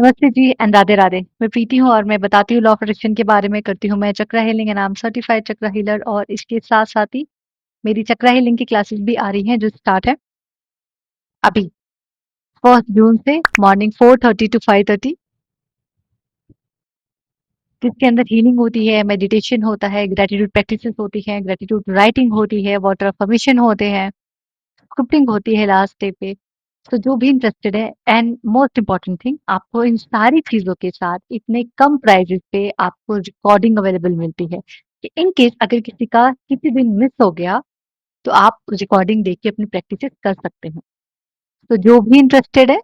नमस्ते जी एंड राधे राधे। मैं प्रीति हूँ और मैं बताती हूँ लॉ ऑफ अट्रैक्शन के बारे में करती हूँ मैं chakra healing and I am certified chakra healer और इसके साथ-साथ ही मेरी चक्रा हीलिंग की क्लासेस भी आ रही हैं जो स्टार्ट है अभी 1 जून से मॉर्निंग 4:30 टू 5:30 जिसके अंदर हीलिंग होती है, मेडिटेशन होता है, ग्रैटिट्यूड प्रैक्टिसेस होती हैं, ग्रैटिट्यूड राइटिंग होती है, वाटर अफर्मेशन होते हैं, स्क्रिप्टिंग होती है लास्ट डे पे। तो जो भी इंटरेस्टेड है एंड मोस्ट इम्पोर्टेंट थिंग आपको इन सारी चीज़ों के साथ इतने कम प्राइसेज़ पे आपको रिकॉर्डिंग अवेलेबल मिलती है कि इन केस अगर किसी का किसी दिन मिस हो गया, तो आप रिकॉर्डिंग देख के अपनी प्रैक्टिसेस कर सकते हैं। तो जो भी इंटरेस्टेड है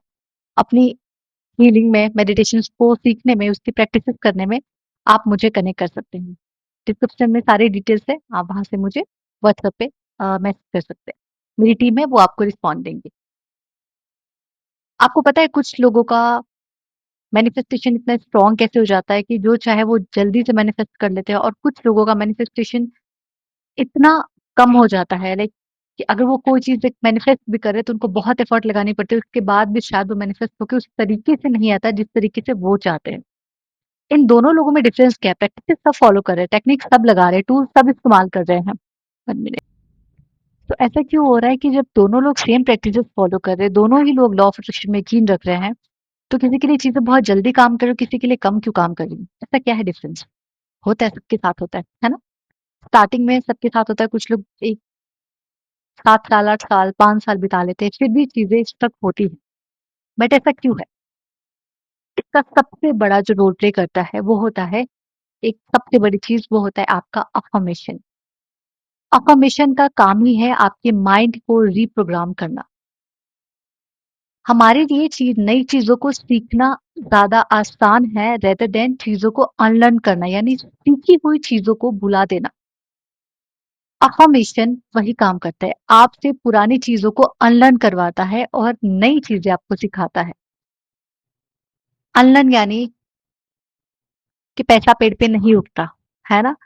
अपनी हीलिंग में, मेडिटेशंस को सीखने में, उसकी प्रैक्टिसेस करने में, आप मुझे कनेक्ट कर सकते हैं। डिस्क्रिप्शन में सारी डिटेल्स है, आप वहाँ से मुझे व्हाट्सएप पे मैसेज कर सकते हैं। मेरी टीम है वो आपको रिस्पॉन्ड देंगी। आपको पता है कुछ लोगों का मैनिफेस्टेशन इतना स्ट्रॉन्ग कैसे हो जाता है कि जो चाहे वो जल्दी से मैनिफेस्ट कर लेते हैं और कुछ लोगों का मैनिफेस्टेशन इतना कम हो जाता है लाइक कि अगर वो कोई चीज़ एक मैनिफेस्ट भी कर रहे हैं तो उनको बहुत एफर्ट लगानी पड़ती है, उसके बाद भी शायद वो मैनिफेस्ट होके उस तरीके से नहीं आता जिस तरीके से वो चाहते हैं। इन दोनों लोगों में डिफरेंस क्या है? प्रैक्टिस सब फॉलो कर रहे हैं, टेक्निक सब लगा रहे हैं, टूल सब इस्तेमाल कर रहे हैं। 1 मिनट। तो ऐसा क्यों हो रहा है कि जब दोनों लोग सेम प्रैक्टिसेस फॉलो कर रहे हैं, दोनों ही लोग लॉ ऑफ अट्रैक्शन में यकीन रख रहे हैं, तो किसी के लिए चीज़ें बहुत जल्दी काम कर रही हैं, किसी के लिए कम क्यों काम कर रही हैं? ऐसा क्या है डिफरेंस? होता है, सबके साथ होता है ना? स्टार्टिंग में सबके साथ होता है, कुछ लोग एक 7 साल, 8 साल, 5 साल बिता लेते हैं, फिर भी चीज़ें स्टक होती हैं। बट ऐसा क्यों है? इसका सबसे बड़ा जो रोल प्ले करता है, वो होता है एक सबसे बड़ी चीज़, वो होता है आपका अफ़र्मेशन। अफ़र्मेशन का काम ही है आपके माइंड को रिप्रोग्राम करना। हमारे लिए नई चीज़ों को सीखना ज़्यादा आसान है रेदर देन चीज़ों को अनलर्न करना, यानी सीखी हुई चीज़ों को भुला देना। अफ़र्मेशन वही काम करता है, आपसे पुरानी चीज़ों को अनलर्न करवाता है और नई चीज़ें आपको सिखाता है। अनलर्न यानी कि पैसा पेड़ पे नहीं उगता, है ना?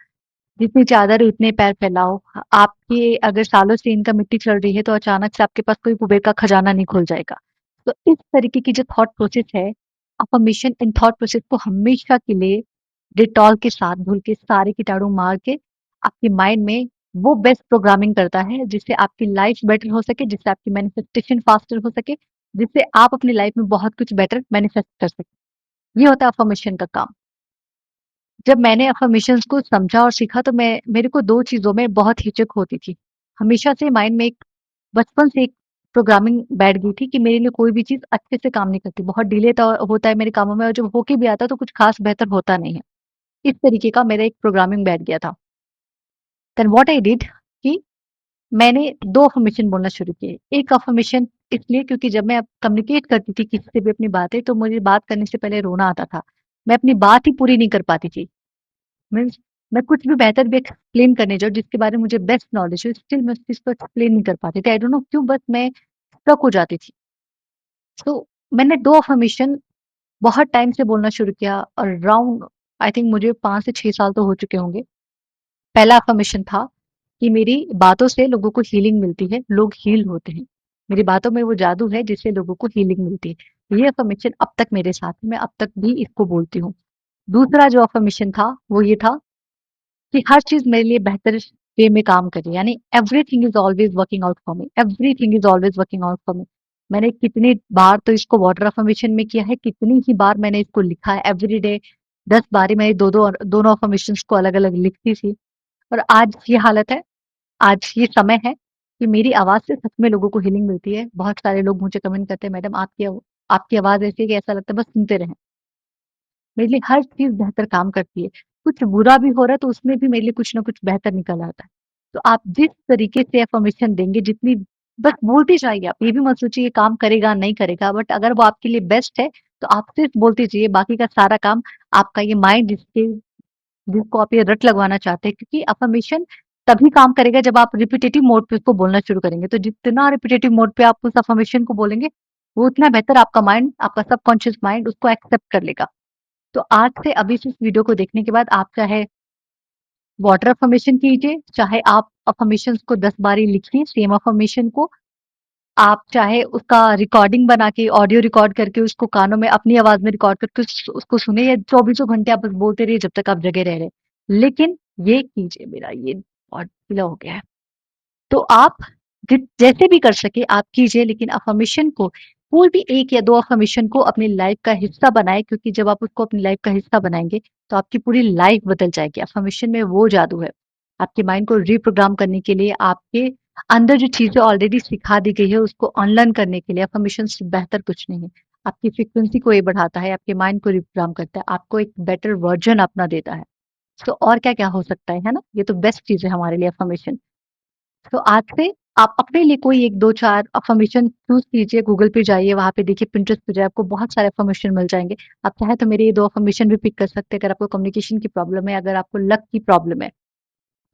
जितनी चादर उतने पैर फैलाओ। आपकी अगर सालों से इनकम इतनी चल रही है तो अचानक से आपके पास कोई कुबेर का खजाना नहीं खुल जाएगा। तो इस तरीके की जो थॉट प्रोसेस है, अफ़र्मेशन इन थॉट प्रोसेस को हमेशा के लिए डिटॉल के साथ धुल के सारे कीटाणु मार के आपके माइंड में वो बेस्ट प्रोग्रामिंग करता है जिससे आपकी लाइफ बेटर हो सके, जिससे आपकी मैनिफेस्टेशन फास्टर हो सके, जिससे आप अपनी लाइफ में बहुत कुछ बेटर मैनिफेस्ट कर सकें। ये होता है अफ़र्मेशन का काम। जब मैंने अफ़र्मेशंस को समझा और सीखा तो मैं मेरे को 2 चीज़ों में बहुत हिचक होती थी। हमेशा से माइंड में एक बचपन से एक प्रोग्रामिंग बैठ गई थी कि मेरे लिए कोई भी चीज़ अच्छे से काम नहीं करती। बहुत डिले होता है मेरे कामों में और जब होके भी आता है तो कुछ ख़ास बेहतर होता नहीं है। इस तरीके का मेरा एक प्रोग्रामिंग बैठ गया था। देन व्हाट आई डिड कि मैंने 2 अफ़र्मेशन बोलना शुरू किए। एक अफ़र्मेशन इसलिए क्योंकि जब मैं कम्युनिकेट करती थी किसी से भी अपनी बातें तो मुझे बात करने से पहले रोना आता था। मैं अपनी बात ही पूरी नहीं कर पाती थी। मीन्स मैं कुछ भी बेहतर भी एक्सप्लेन करने जाऊँ जिसके बारे में मुझे बेस्ट नॉलेज हो, स्टिल मैं उस चीज़ को एक्सप्लेन नहीं कर पाती थी। आई डोंट नो क्यों, बस मैं स्टक हो जाती थी। तो मैंने 2 अफ़र्मेशन बहुत टाइम से बोलना शुरू किया, अराउंड आई थिंक मुझे 5 से 6 साल तो हो चुके होंगे। पहला अफ़र्मेशन था कि मेरी बातों से लोगों को हीलिंग मिलती है, लोग हील होते हैं। मेरी बातों में वो जादू है जिससे लोगों को हीलिंग मिलती है। ये अफ़र्मेशन अब तक मेरे साथ है, मैं अब तक भी इसको बोलती हूँ। दूसरा जो अफ़र्मेशन था, वो ये था कि हर चीज़ मेरे लिए बेहतर वे में काम कर रही है, यानी everything is always working out for me, everything is always working out for me. मैंने कितनी बार तो इसको वाटर अफ़र्मेशन में किया है, कितनी ही बार मैंने इसको लिखा है एवरीडे 10 बार ही मैंने 2-2 दोनों अफ़र्मेशंस को अलग-अलग लिखती थी और आज ये हालत है, आज ये समय है कि मेरी आवाज़ से सच में लोगों को हीलिंग मिलती है। बहुत सारे लोग मुझे कमेंट करते हैं, मैडम आपकी आवाज़ ऐसी है कि ऐसा लगता है बस सुनते रहें। मेरे लिए हर चीज़ बेहतर काम करती है। कुछ बुरा भी हो रहा है तो उसमें भी मेरे लिए कुछ ना कुछ बेहतर निकल आता है। तो आप जिस तरीके से अफ़र्मेशन देंगे, जितनी बस बोलते जाइए आप, ये भी मत सोचिए ये काम करेगा, नहीं करेगा, बट अगर वो आपके लिए बेस्ट है, तो आप सिर्फ़ बोलते जाइए, बाकी का सारा काम आपका ये माइंड जिसको आप ये रट लगवाना चाहते हैं, क्योंकि अफ़र्मेशन तभी काम करेगा जब आप रिपिटेटिव मोड पे उसको बोलना शुरू करेंगे। तो जितना रिपिटेटिव मोड पे आप उस अफ़र्मेशन को बोलेंगे, वो उतना बेहतर आपका माइंड, आपका सबकॉन्शियस माइंड उसको एक्सेप्ट कर लेगा। तो आज से अभी से इस वीडियो को देखने के बाद आप चाहे वाटर अफर्मेशन कीजिए, चाहे आप अफर्मेशंस को 10 बार ही लिखिए सेम अफर्मेशन को, आप चाहे उसका रिकॉर्डिंग बना के ऑडियो रिकॉर्ड करके उसको कानों में अपनी आवाज़ में रिकॉर्ड करके उसको सुने या चौबीसों घंटे आप बस बोलते रहिए जब तक आप जगे रह रहे हैं। लेकिन ये कीजिए मेरा ये बहुत ढीला हो गया है। तो आप जैसे भी कर सके आप कीजिए लेकिन अफ़र्मेशन को कोई भी 1 या 2 अफ़र्मेशन को अपनी लाइफ़ का हिस्सा बनाएँ क्योंकि जब आप उसको अपनी लाइफ़ का हिस्सा बनाएँगे, तो आपकी पूरी लाइफ़ बदल जाएगी। अफ़र्मेशन में वो जादू है। आपके माइंड को रीप्रोग्राम करने के लिए आपके अंदर जो चीज़ें ऑलरेडी सिखा दी गई है उसको अनलर्न करने के लिए अफ़र्मेशन से बेहतर कुछ नहीं है। आपकी फ्रीक्वेंसी को ये बढ़ाता है, आपके माइंड को रीप्रोग्राम करता है, आपको एक बेटर वर्ज़न अपना देता है। तो और क्या-क्या हो सकता है ना? ये तो बेस्ट चीज़ है हमारे लिए अफ़र्मेशन। तो आज से आप अपने लिए कोई 1, 2, 4 अफ़र्मेशन चूज़ कीजिए, गूगल पे जाइए, वहाँ पे देखिए, पिंटरेस्ट पे जाइए, आपको बहुत सारे अफ़र्मेशन मिल जाएँगे। आप चाहें तो मेरे ये 2 अफ़र्मेशन भी पिक कर सकते हैं, अगर आपको कम्युनिकेशन की प्रॉब्लम है, अगर आपको लक की प्रॉब्लम है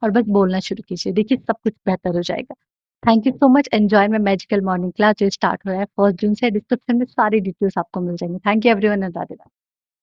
और बस बोलना शुरू कीजिए, देखिए सब कुछ बेहतर हो जाएगा। Thank you so much, enjoy my magical morning class जो स्टार्ट हो रहा है 1 जून से, डिस्क्रिप्शन में सारी डिटेल्स आपको मिल जाएँगी। Thank you everyone and Radhe Radhe.